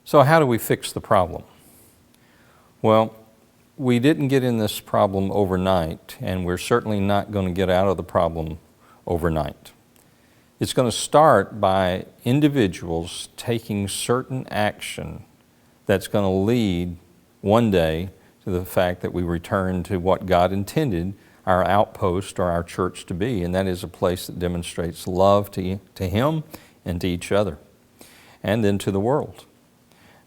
So how do we fix the problem? Well, we didn't get in this problem overnight, and we're certainly not going to get out of the problem overnight. It's going to start by individuals taking certain action that's going to lead one day to the fact that we return to what God intended our outpost or our church to be, and that is a place that demonstrates love to Him and to each other, and then to the world.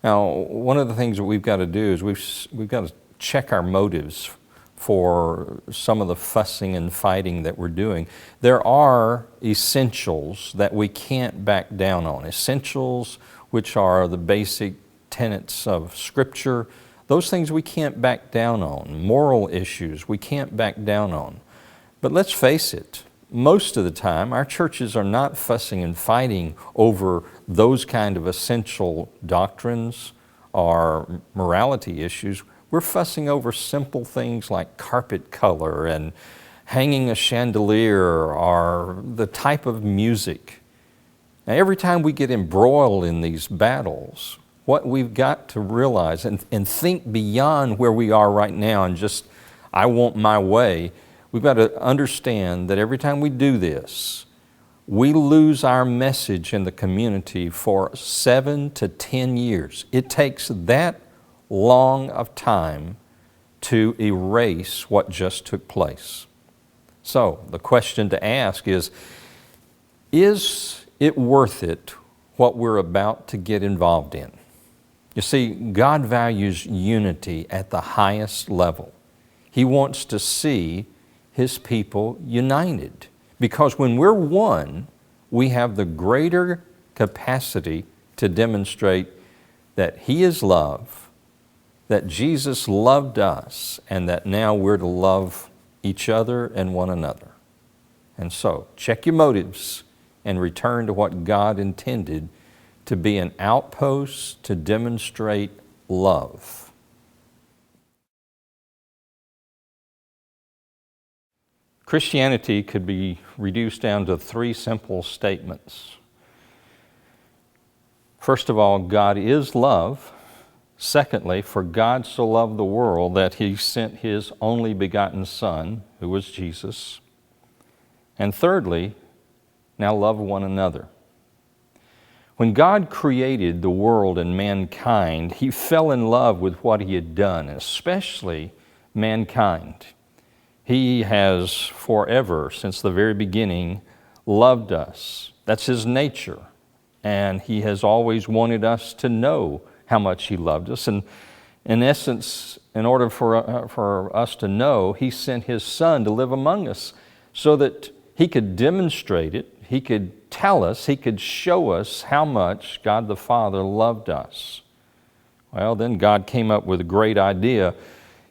Now, one of the things that we've got to do is we've got to check our motives for some of the fussing and fighting that we're doing. There are essentials that we can't back down on. Essentials, which are the basic tenets of Scripture, those things we can't back down on. Moral issues we can't back down on. But let's face it, most of the time our churches are not fussing and fighting over those kind of essential doctrines or morality issues. We're fussing over simple things like carpet color and hanging a chandelier or the type of music. Now, every time we get embroiled in these battles, what we've got to realize and think beyond where we are right now and just, I want my way, we've got to understand that every time we do this, we lose our message in the community for 7 to 10 years. It takes that long of time to erase what just took place. So the question to ask is it worth it what we're about to get involved in? You see, God values unity at the highest level. He wants to see His people united, because when we're one, we have the greater capacity to demonstrate that He is love, that Jesus loved us, and that now we're to love each other and one another. And so, check your motives and return to what God intended to be an outpost to demonstrate love. Christianity could be reduced down to 3 simple statements. First of all, God is love. Secondly, for God so loved the world that He sent His only begotten Son, who was Jesus. And thirdly, now love one another. When God created the world and mankind, He fell in love with what He had done, especially mankind. He has forever, since the very beginning, loved us. That's His nature. And He has always wanted us to know how much He loved us. And in essence, in order for us to know, He sent His Son to live among us so that He could demonstrate it, He could tell us, He could show us how much God the Father loved us. Well, then God came up with a great idea.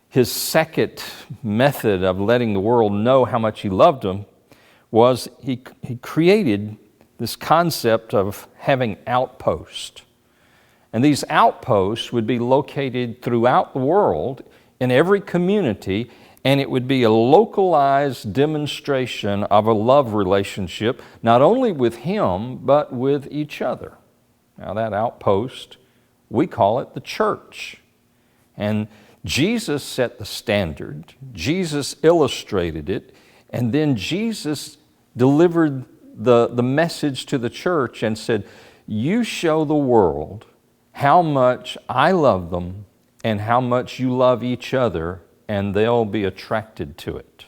His second method of letting the world know how much He loved them was He created this concept of having outposts. And these outposts would be located throughout the world in every community, and it would be a localized demonstration of a love relationship, not only with Him, but with each other. Now that outpost, we call it the church. And Jesus set the standard, Jesus illustrated it, and then Jesus delivered the message to the church and said, you show the world how much I love them and how much you love each other, and they'll be attracted to it.